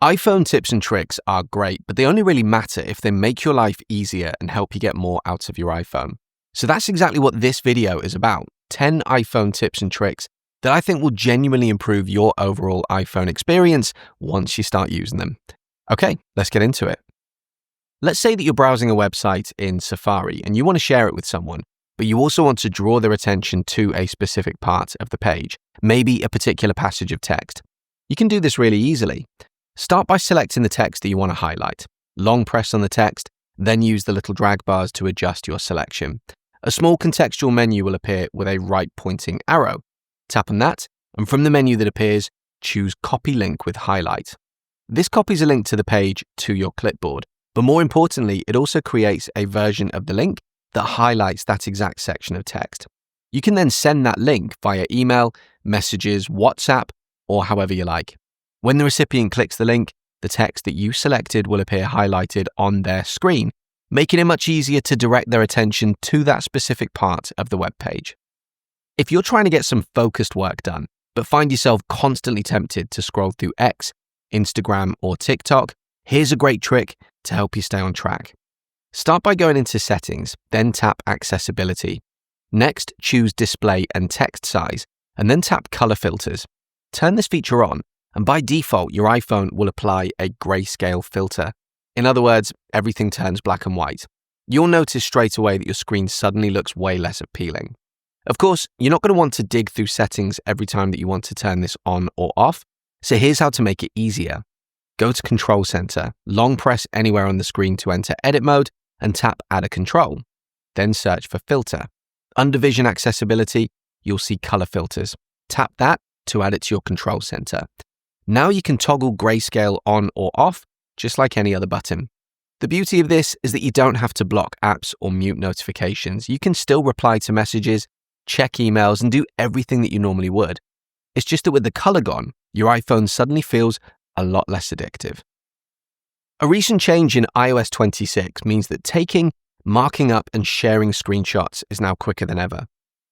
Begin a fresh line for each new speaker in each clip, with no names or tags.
iPhone tips and tricks are great, but they only really matter if they make your life easier and help you get more out of your iPhone. So that's exactly what this video is about. 10 iPhone tips and tricks that I think will genuinely improve your overall iPhone experience once you start using them. Okay, let's get into it. Let's say that you're browsing a website in Safari and you want to share it with someone, but you also want to draw their attention to a specific part of the page, maybe a particular passage of text. You can do this really easily. Start by selecting the text that you want to highlight. Long press on the text, then use the little drag bars to adjust your selection. A small contextual menu will appear with a right pointing arrow. Tap on that, and from the menu that appears, choose Copy Link with Highlight. This copies a link to the page to your clipboard, but more importantly, it also creates a version of the link that highlights that exact section of text. You can then send that link via email, messages, WhatsApp, or however you like. When the recipient clicks the link, the text that you selected will appear highlighted on their screen, making it much easier to direct their attention to that specific part of the web page. If you're trying to get some focused work done, but find yourself constantly tempted to scroll through X, Instagram, or TikTok, here's a great trick to help you stay on track. Start by going into Settings, then tap Accessibility. Next, choose Display and Text Size, and then tap Color Filters. Turn this feature on, and by default, your iPhone will apply a grayscale filter. In other words, everything turns black and white. You'll notice straight away that your screen suddenly looks way less appealing. Of course, you're not going to want to dig through settings every time that you want to turn this on or off, so here's how to make it easier. Go to Control Center, long press anywhere on the screen to enter Edit Mode, and tap Add a Control. Then search for Filter. Under Vision Accessibility, you'll see Color Filters. Tap that to add it to your Control Center. Now you can toggle grayscale on or off, just like any other button. The beauty of this is that you don't have to block apps or mute notifications. You can still reply to messages, check emails, and do everything that you normally would. It's just that with the color gone, your iPhone suddenly feels a lot less addictive. A recent change in iOS 26 means that taking, marking up, and sharing screenshots is now quicker than ever.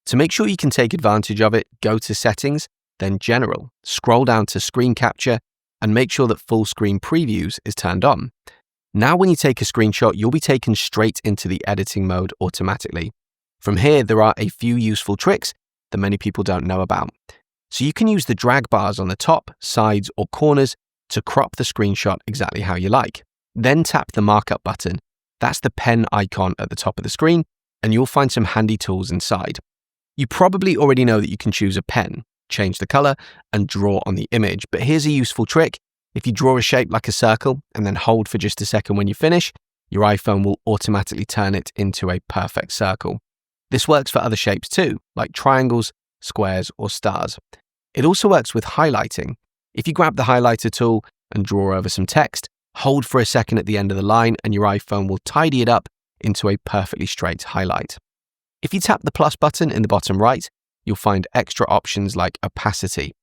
To make sure you can take advantage of it, go to Settings, then General, scroll down to Screen Capture, and make sure that Full Screen Previews is turned on. Now when you take a screenshot, you'll be taken straight into the editing mode automatically. From here, there are a few useful tricks that many people don't know about. So you can use the drag bars on the top, sides, or corners to crop the screenshot exactly how you like. Then tap the markup button. That's the pen icon at the top of the screen, and you'll find some handy tools inside. You probably already know that you can choose a pen, change the color, and draw on the image. But here's a useful trick. If you draw a shape like a circle and then hold for just a second when you finish, your iPhone will automatically turn it into a perfect circle. This works for other shapes too, like triangles, squares, or stars. It also works with highlighting. If you grab the highlighter tool and draw over some text, hold for a second at the end of the line and your iPhone will tidy it up into a perfectly straight highlight. If you tap the plus button in the bottom right, you'll find extra options like opacity.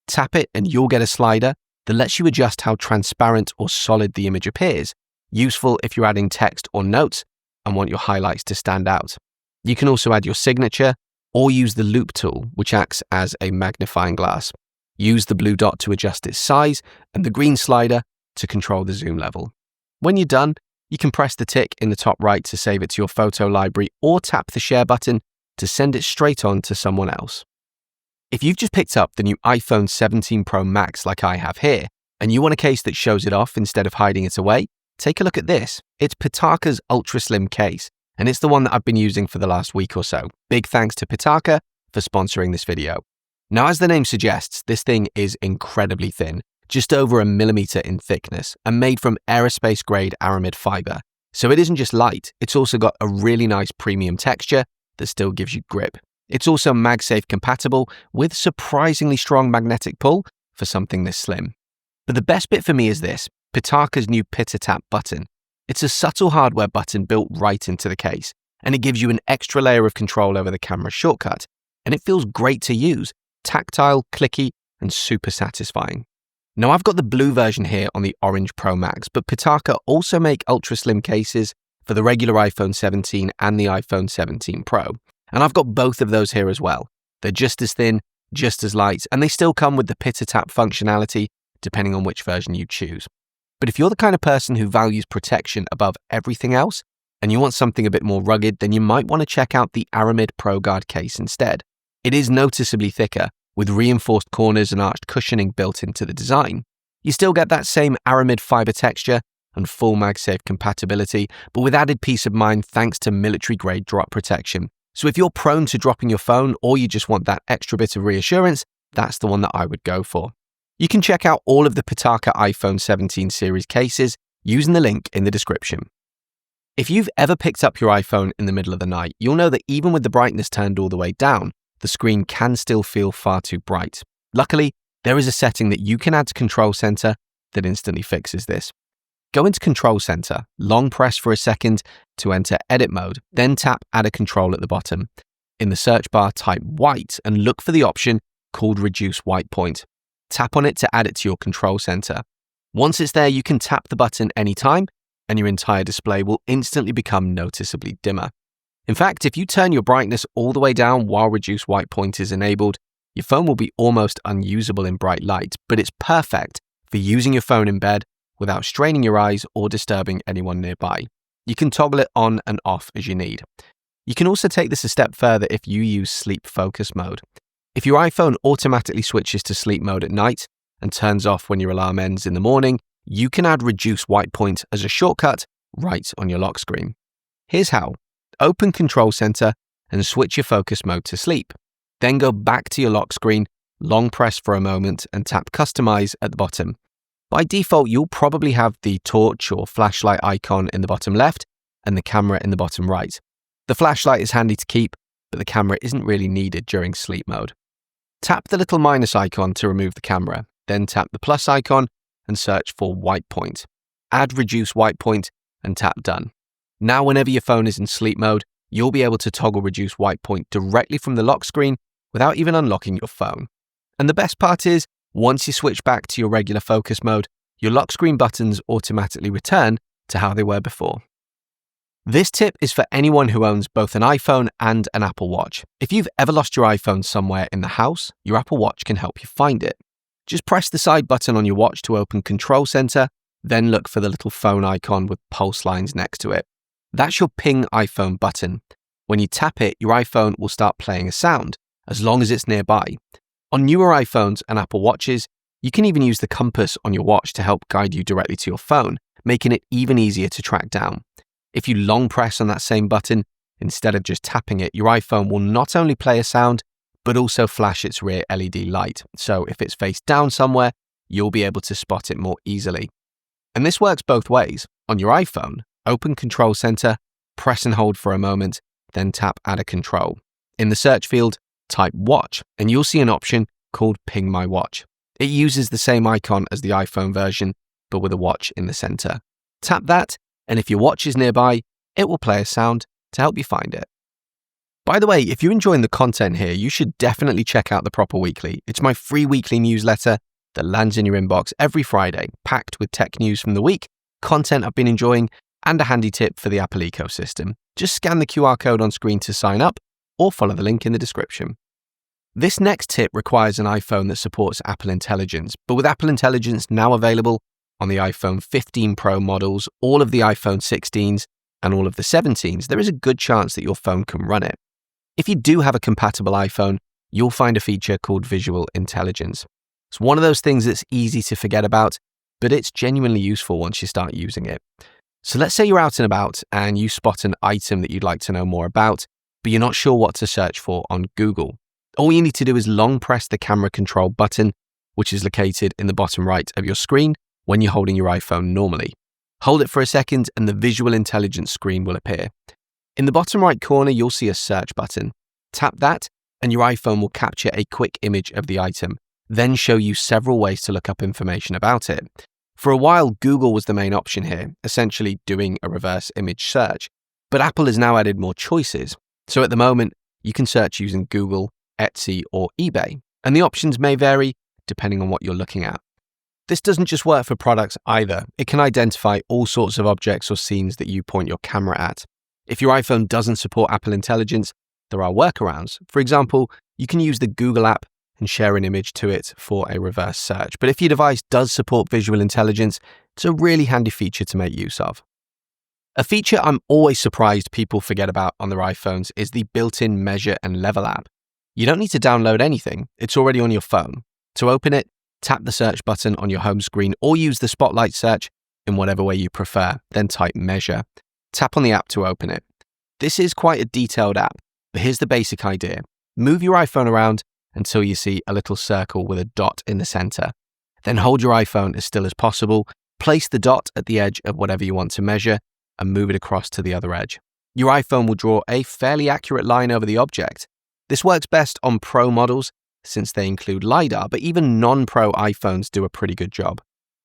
Tap it and you'll get a slider that lets you adjust how transparent or solid the image appears, useful if you're adding text or notes and want your highlights to stand out. You can also add your signature or use the loop tool, which acts as a magnifying glass. Use the blue dot to adjust its size and the green slider to control the zoom level. When you're done, you can press the tick in the top right to save it to your photo library or tap the share button to send it straight on to someone else. If you've just picked up the new iPhone 17 Pro Max like I have here, and you want a case that shows it off instead of hiding it away, take a look at this. It's Pitaka's ultra slim case, and it's the one that I've been using for the last week or so. Big thanks to Pitaka for sponsoring this video. Now, as the name suggests, this thing is incredibly thin, just over 1 millimeter in thickness, and made from aerospace grade aramid fiber. So it isn't just light, it's also got a really nice premium texture that still gives you grip. It's also MagSafe compatible with surprisingly strong magnetic pull for something this slim. But the best bit for me is this, Pitaka's new Pitaka button. It's a subtle hardware button built right into the case, and it gives you an extra layer of control over the camera shortcut. And it feels great to use, tactile, clicky, and super satisfying. Now I've got the blue version here on the orange Pro Max, but Pitaka also make ultra slim cases for the regular iPhone 17 and the iPhone 17 Pro. And I've got both of those here as well. They're just as thin, just as light, and they still come with the Pitaka functionality depending on which version you choose. But if you're the kind of person who values protection above everything else, and you want something a bit more rugged, then you might want to check out the Aramid ProGuard case instead. It is noticeably thicker, with reinforced corners and arched cushioning built into the design. You still get that same Aramid fiber texture and full MagSafe compatibility, but with added peace of mind thanks to military-grade drop protection. So if you're prone to dropping your phone or you just want that extra bit of reassurance, that's the one that I would go for. You can check out all of the Pitaka iPhone 17 series cases using the link in the description. If you've ever picked up your iPhone in the middle of the night, you'll know that even with the brightness turned all the way down, the screen can still feel far too bright. Luckily, there is a setting that you can add to Control Center that instantly fixes this. Go into Control Center, long press for a second to enter Edit Mode, then tap Add a Control at the bottom. In the search bar, type white and look for the option called Reduce White Point. Tap on it to add it to your Control Center. Once it's there, you can tap the button anytime and your entire display will instantly become noticeably dimmer. In fact, if you turn your brightness all the way down while Reduce White Point is enabled, your phone will be almost unusable in bright light, but it's perfect for using your phone in bed without straining your eyes or disturbing anyone nearby. You can toggle it on and off as you need. You can also take this a step further if you use sleep focus mode. If your iPhone automatically switches to sleep mode at night and turns off when your alarm ends in the morning, you can add Reduce White Point as a shortcut right on your lock screen. Here's how. Open Control Center and switch your focus mode to sleep. Then go back to your lock screen, long press for a moment and tap Customize at the bottom. By default, you'll probably have the torch or flashlight icon in the bottom left and the camera in the bottom right. The flashlight is handy to keep, but the camera isn't really needed during sleep mode. Tap the little minus icon to remove the camera, then tap the plus icon and search for White Point. Add Reduce White Point and tap Done. Now whenever your phone is in sleep mode, you'll be able to toggle Reduce White Point directly from the lock screen without even unlocking your phone. And the best part is, once you switch back to your regular focus mode, your lock screen buttons automatically return to how they were before. This tip is for anyone who owns both an iPhone and an Apple Watch. If you've ever lost your iPhone somewhere in the house, your Apple Watch can help you find it. Just press the side button on your watch to open Control Center, then look for the little phone icon with pulse lines next to it. That's your Ping iPhone button. When you tap it, your iPhone will start playing a sound, as long as it's nearby. On newer iPhones and Apple Watches, you can even use the compass on your watch to help guide you directly to your phone, making it even easier to track down. If you long press on that same button, instead of just tapping it, your iPhone will not only play a sound, but also flash its rear LED light. So if it's face down somewhere, you'll be able to spot it more easily. And this works both ways. On your iPhone, open Control Center, press and hold for a moment, then tap Add a Control. In the search field, type Watch, and you'll see an option called Ping My Watch. It uses the same icon as the iPhone version, but with a watch in the center. Tap that, and if your watch is nearby, it will play a sound to help you find it. By the way, if you're enjoying the content here, you should definitely check out the Proper Weekly. It's my free weekly newsletter that lands in your inbox every Friday, packed with tech news from the week, content I've been enjoying, and a handy tip for the Apple ecosystem. Just scan the QR code on screen to sign up, or follow the link in the description. This next tip requires an iPhone that supports Apple Intelligence, but with Apple Intelligence now available on the iPhone 15 Pro models, all of the iPhone 16s, and all of the 17s, there is a good chance that your phone can run it. If you do have a compatible iPhone, you'll find a feature called Visual Intelligence. It's one of those things that's easy to forget about, but it's genuinely useful once you start using it. So let's say you're out and about and you spot an item that you'd like to know more about, but you're not sure what to search for on Google. All you need to do is long press the camera control button, which is located in the bottom right of your screen when you're holding your iPhone normally. Hold it for a second and the Visual Intelligence screen will appear. In the bottom right corner, you'll see a search button. Tap that and your iPhone will capture a quick image of the item, then show you several ways to look up information about it. For a while, Google was the main option here, essentially doing a reverse image search. But Apple has now added more choices. So at the moment, you can search using Google, Etsy, or eBay, and the options may vary depending on what you're looking at. This doesn't just work for products either. It can identify all sorts of objects or scenes that you point your camera at. If your iPhone doesn't support Apple Intelligence, there are workarounds. For example, you can use the Google app and share an image to it for a reverse search. But if your device does support visual intelligence, it's a really handy feature to make use of. A feature I'm always surprised people forget about on their iPhones is the built-in Measure and Level app. You don't need to download anything, it's already on your phone. To open it, tap the search button on your home screen or use the Spotlight search in whatever way you prefer, then type Measure. Tap on the app to open it. This is quite a detailed app, but here's the basic idea. Move your iPhone around until you see a little circle with a dot in the center. Then hold your iPhone as still as possible, place the dot at the edge of whatever you want to measure, and move it across to the other edge. Your iPhone will draw a fairly accurate line over the object. This works best on Pro models since they include LiDAR, but even non-Pro iPhones do a pretty good job.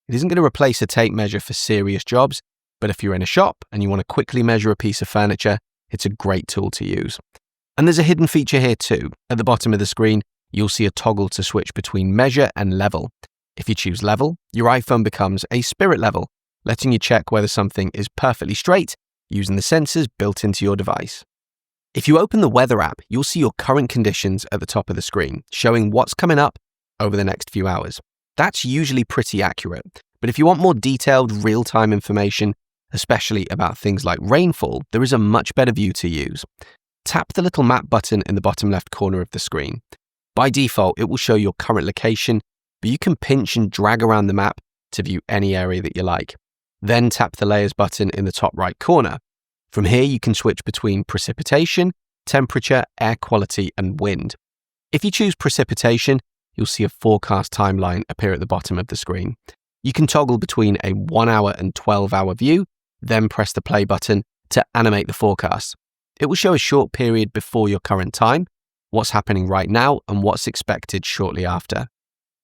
It isn't going to replace a tape measure for serious jobs, but if you're in a shop and you want to quickly measure a piece of furniture, it's a great tool to use. And there's a hidden feature here too. At the bottom of the screen, you'll see a toggle to switch between Measure and Level. If you choose Level, your iPhone becomes a spirit level, letting you check whether something is perfectly straight using the sensors built into your device. If you open the Weather app, you'll see your current conditions at the top of the screen, showing what's coming up over the next few hours. That's usually pretty accurate, but if you want more detailed real-time information, especially about things like rainfall, there is a much better view to use. Tap the little map button in the bottom left corner of the screen. By default, it will show your current location, but you can pinch and drag around the map to view any area that you like. Then tap the Layers button in the top right corner. From here, you can switch between precipitation, temperature, air quality, and wind. If you choose precipitation, you'll see a forecast timeline appear at the bottom of the screen. You can toggle between a 1 hour and 12-hour view, then press the play button to animate the forecast. It will show a short period before your current time, what's happening right now, and what's expected shortly after.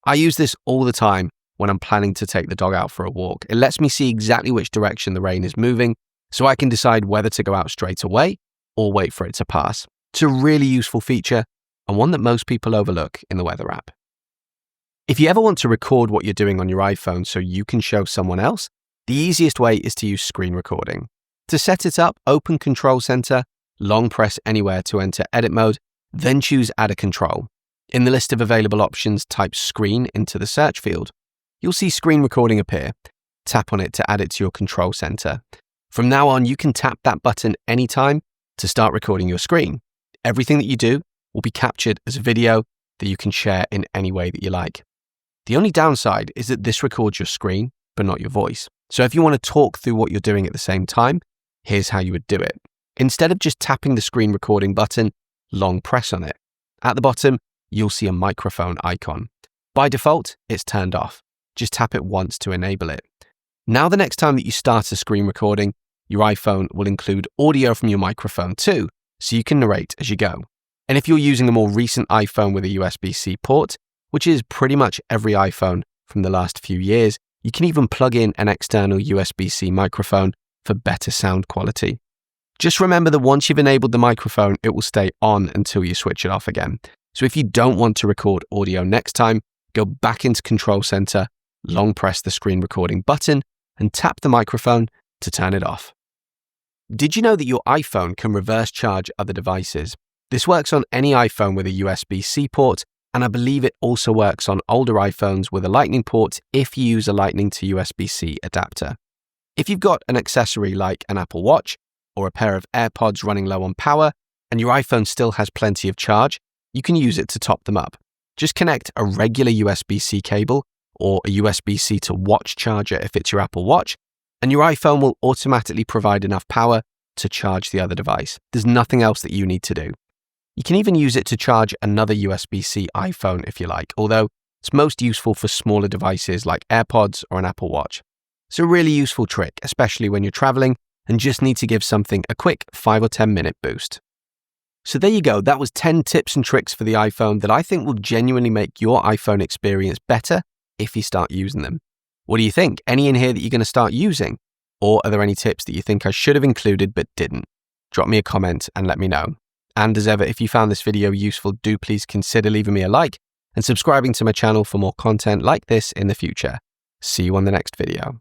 I use this all the time when I'm planning to take the dog out for a walk. It lets me see exactly which direction the rain is moving, so I can decide whether to go out straight away or wait for it to pass. It's a really useful feature and one that most people overlook in the Weather app. If you ever want to record what you're doing on your iPhone so you can show someone else, the easiest way is to use screen recording. To set it up, open Control Center, long press anywhere to enter edit mode, then choose Add a Control. In the list of available options, type Screen into the search field. You'll see screen recording appear. Tap on it to add it to your Control Center. From now on, you can tap that button anytime to start recording your screen. Everything that you do will be captured as a video that you can share in any way that you like. The only downside is that this records your screen, but not your voice. So if you want to talk through what you're doing at the same time, here's how you would do it. Instead of just tapping the screen recording button, long press on it. At the bottom, you'll see a microphone icon. By default, it's turned off. Just tap it once to enable it. Now, the next time that you start a screen recording, your iPhone will include audio from your microphone too, so you can narrate as you go. And if you're using a more recent iPhone with a USB-C port, which is pretty much every iPhone from the last few years, you can even plug in an external USB-C microphone for better sound quality. Just remember that once you've enabled the microphone, it will stay on until you switch it off again. So if you don't want to record audio next time, go back into Control Center, long press the screen recording button, and tap the microphone to turn it off. Did you know that your iPhone can reverse charge other devices? This works on any iPhone with a USB-C port, and I believe it also works on older iPhones with a Lightning port if you use a Lightning to USB-C adapter. If you've got an accessory like an Apple Watch or a pair of AirPods running low on power, and your iPhone still has plenty of charge, you can use it to top them up. Just connect a regular USB-C cable or a USB-C to watch charger if it's your Apple Watch, and your iPhone will automatically provide enough power to charge the other device. There's nothing else that you need to do. You can even use it to charge another USB-C iPhone if you like, although it's most useful for smaller devices like AirPods or an Apple Watch. It's a really useful trick, especially when you're traveling and just need to give something a quick 5 or 10 minute boost. So there you go, that was 10 tips and tricks for the iPhone that I think will genuinely make your iPhone experience better if you start using them. What do you think? Any in here that you're going to start using? Or are there any tips that you think I should have included but didn't? Drop me a comment and let me know. And as ever, if you found this video useful, do please consider leaving me a like and subscribing to my channel for more content like this in the future. See you on the next video.